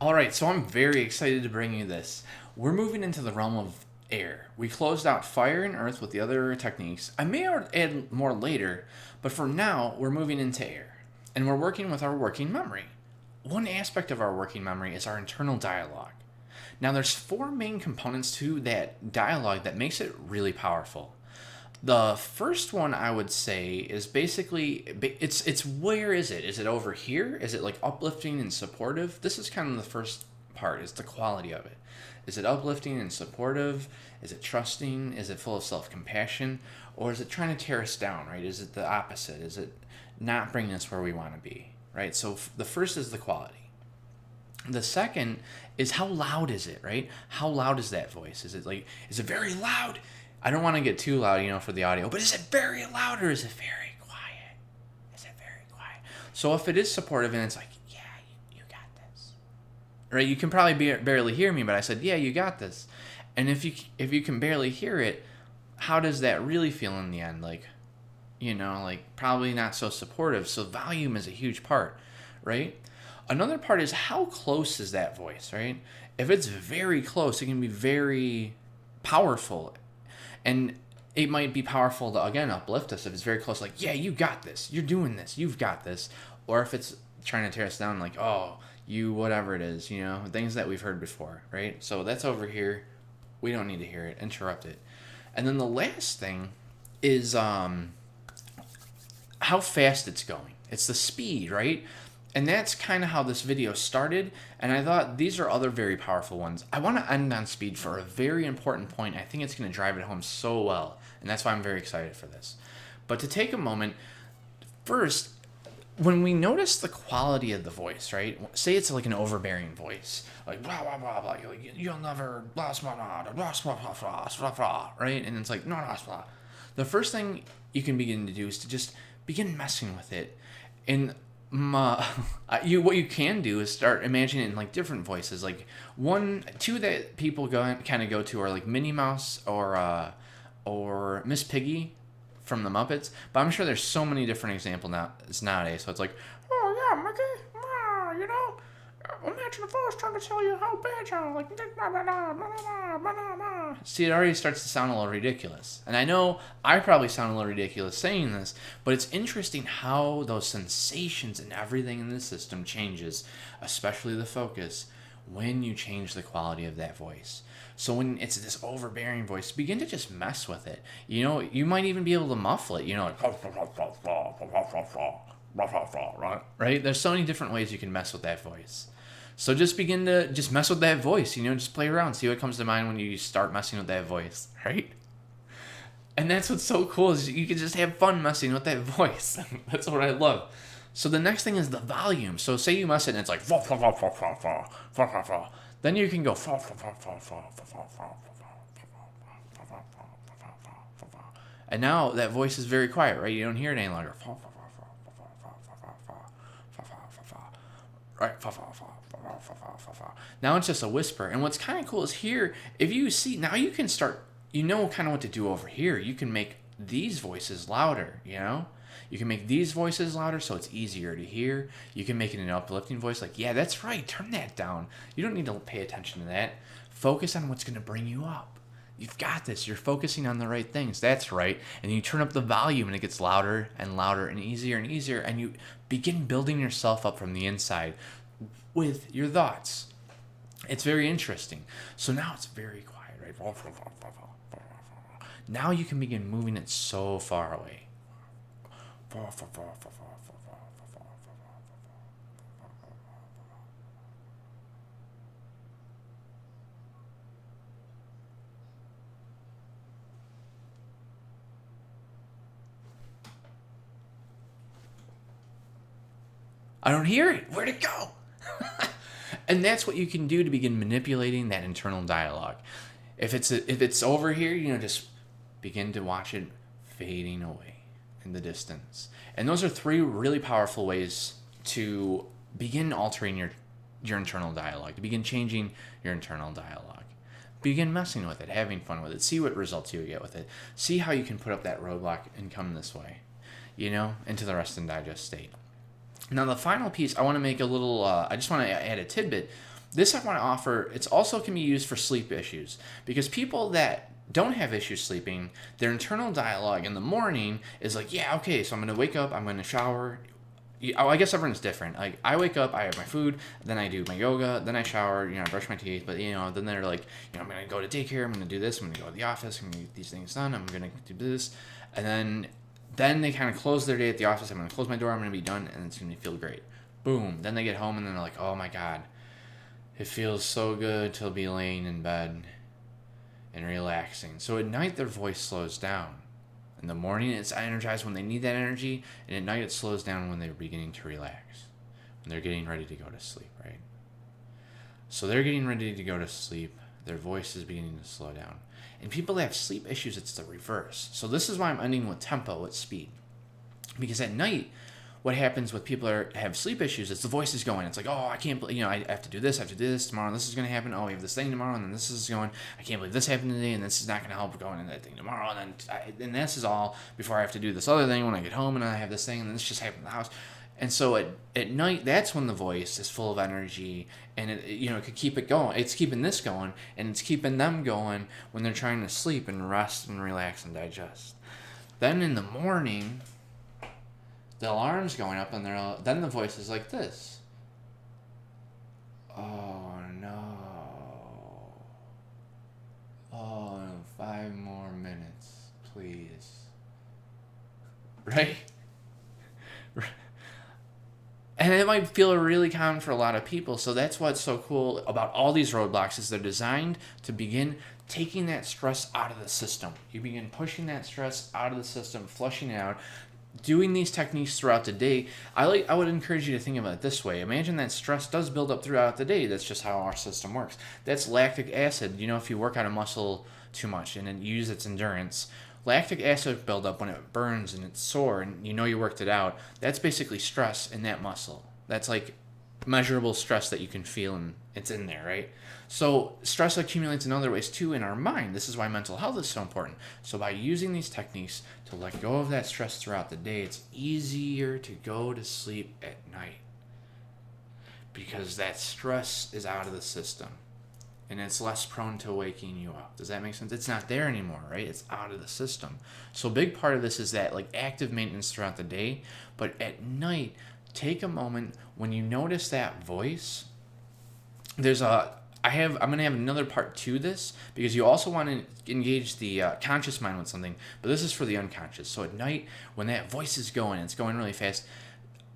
All right, so I'm very excited to bring you this. We're moving into the realm of air. We closed out fire and earth with the other techniques. I may add more later, but for now, we're moving into air. And we're working with our working memory. One aspect of our working memory is our internal dialogue. Now, there's four main components to that dialogue that makes it really powerful. The first one I would say is basically it's where is it? Is it over here? Is it like uplifting and supportive? This is kind of the first part, is the quality of it. Is it uplifting and supportive? Is it trusting? Is it full of self-compassion? Or is it trying to tear us down, right? Is it the opposite? Is it not bringing us where we want to be, right? So the first is the quality. The second is how loud is it, right? How loud is that voice? Is it very loud? I don't want to get too loud, for the audio, but is it very loud or is it very quiet? Is it very quiet? So if it is supportive and it's like, yeah, you got this, right? You can probably barely hear me, but I said, yeah, you got this. And if you can barely hear it, how does that really feel in the end? Like probably not so supportive. So volume is a huge part, right? Another part is how close is that voice, right? If it's very close, it can be very powerful. And it might be powerful to, again, uplift us if it's very close, like, yeah, you got this, you're doing this, you've got this. Or if it's trying to tear us down, like, oh, you, whatever it is, things that we've heard before, right? So that's over here. We don't need to hear it. Interrupt it. And then the last thing is how fast it's going. It's the speed, right? And that's kind of how this video started, and I thought these are other very powerful ones. I want to end on speed for a very important point. I think it's going to drive it home so well, and that's why I'm very excited for this. But to take a moment, first, when we notice the quality of the voice, right? Say it's like an overbearing voice, like blah blah blah blah, you'll never blah blah blah blah blah blah blah, right? And it's like no blah blah. The first thing you can begin to do is to just begin messing with it, and what you can do is start imagining it in like different voices. Like two that people kind of go to are like Minnie Mouse or Miss Piggy from the Muppets. But I'm sure there's so many different examples nowadays. So it's like, oh yeah, Mickey, imagine if I was trying to tell you how bad you like. See, it already starts to sound a little ridiculous. And I know I probably sound a little ridiculous saying this, but it's interesting how those sensations and everything in the system changes, especially the focus, when you change the quality of that voice. So when it's this overbearing voice, begin to just mess with it. You might even be able to muffle it, like, right? There's so many different ways you can mess with that voice. So just begin to just mess with that voice, just play around, see what comes to mind when you start messing with that voice, right? And that's what's so cool is you can just have fun messing with that voice. That's what I love. So the next thing is the volume. So say you mess it and it's like then you can go and now that voice is very quiet, right? You don't hear it any longer. Right. Now it's just a whisper. And what's kind of cool is here, if you see, now you can start, kind of what to do over here. You can make these voices louder, You can make these voices louder so it's easier to hear. You can make it an uplifting voice like, yeah, that's right, turn that down. You don't need to pay attention to that. Focus on what's going to bring you up. You've got this. You're focusing on the right things. That's right. And you turn up the volume and it gets louder and louder and easier, and you begin building yourself up from the inside with your thoughts. It's very interesting. So now it's very quiet, right? Now you can begin moving it so far away. I don't hear it. Where'd it go? And that's what you can do to begin manipulating that internal dialogue. If it's over here, just begin to watch it fading away in the distance. And those are three really powerful ways to begin altering your internal dialogue, to begin changing your internal dialogue. Begin messing with it, having fun with it. See what results you get with it. See how you can put up that roadblock and come this way, into the rest and digest state. Now, the final piece, I want to make a little, I just want to add a tidbit. This I want to offer, it's also can be used for sleep issues, because people that don't have issues sleeping, their internal dialogue in the morning is like, yeah, okay, so I'm going to wake up, I'm going to shower. I guess everyone's different. Like, I wake up, I have my food, then I do my yoga, then I shower, I brush my teeth. But then they're like, I'm gonna go to daycare, I'm gonna do this, I'm gonna go to the office, I'm gonna get these things done, I'm gonna do this, and then they kind of close their day at the office. I'm gonna close my door, I'm gonna be done, and it's gonna feel great. Boom. Then they get home and then they're like, oh my god, it feels so good to be laying in bed and relaxing. So at night their voice slows down. In the morning, it's energized when they need that energy, and at night, it slows down when they're beginning to relax, when they're getting ready to go to sleep, right? So they're getting ready to go to sleep, their voice is beginning to slow down. And people that have sleep issues, it's the reverse. So this is why I'm ending with tempo, with speed. Because at night, what happens with people that have sleep issues is the voice is going. It's like, oh, I can't believe, I have to do this, I have to do this tomorrow, this is going to happen. Oh, we have this thing tomorrow, and then this is going. I can't believe this happened today, and this is not going to help going in that thing tomorrow. And this is all before I have to do this other thing when I get home, and I have this thing, and this just happened in the house. And so at night, that's when the voice is full of energy, and it could keep it going. It's keeping this going, and it's keeping them going when they're trying to sleep and rest and relax and digest. Then in the morning, the alarm's going up, and then the voice is like this. Oh no. Oh, 5 more minutes, please. Right? And it might feel really common for a lot of people. So that's what's so cool about all these roadblocks is they're designed to begin taking that stress out of the system. You begin pushing that stress out of the system, flushing it out. Doing these techniques throughout the day, I would encourage you to think about it this way. Imagine that stress does build up throughout the day. That's just how our system works. That's lactic acid. If you work out a muscle too much and it uses its endurance, lactic acid buildup when it burns and it's sore and you worked it out, that's basically stress in that muscle. That's like measurable stress that you can feel, and it's in there, right? So stress accumulates in other ways too in our mind. This is why mental health is so important. So by using these techniques to let go of that stress throughout the day, it's easier to go to sleep at night because that stress is out of the system and it's less prone to waking you up. Does that make sense? It's not there anymore, right? It's out of the system. So a big part of this is that active maintenance throughout the day, but at night, take a moment when you notice that voice. I'm going to have another part to this because you also want to engage the conscious mind with something, but this is for the unconscious. So at night, when that voice is going, it's going really fast,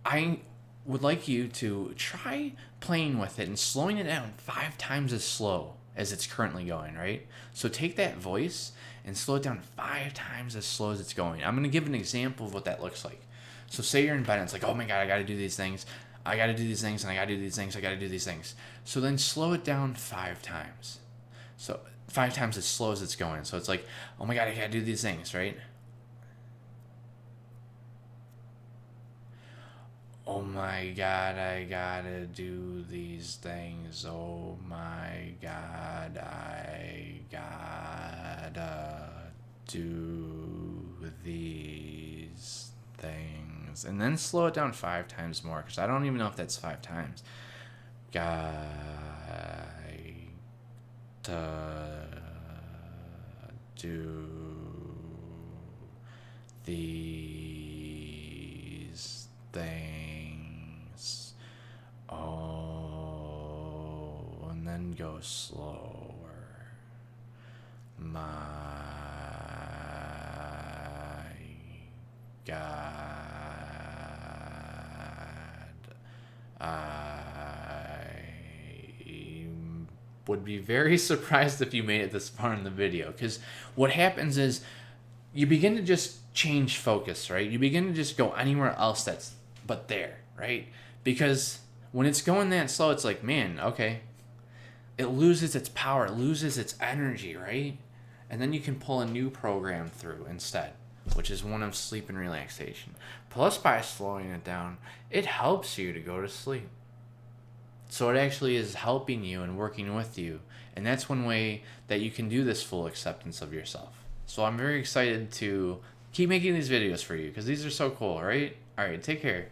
I would like you to try playing with it and slowing it down 5 times as slow as it's currently going, right? So take that voice and slow it down 5 times as slow as it's going. I'm going to give an example of what that looks like. So say you're in bed and it's like, oh my God, I got to do these things. I got to do these things, and I got to do these things. I got to do these things. So then slow it down 5 times. So 5 times as slow as it's going. So it's like, oh my God, I got to do these things, right? Oh my God, I got to do these things. Oh my God, I got to do these things. And then slow it down 5 times more, because I don't even know if that's 5 times. Got to do these things. Oh, and then go slower. My God. I would be very surprised if you made it this far in the video, because what happens is you begin to just change focus, right? You begin to just go anywhere else but there, right? Because when it's going that slow, it's like, man, okay, it loses its power, it loses its energy, right? And then you can pull a new program through instead, which is one of sleep and relaxation. Plus, by slowing it down, it helps you to go to sleep. So it actually is helping you and working with you. And that's one way that you can do this full acceptance of yourself. So I'm very excited to keep making these videos for you because these are so cool, right? All right, take care.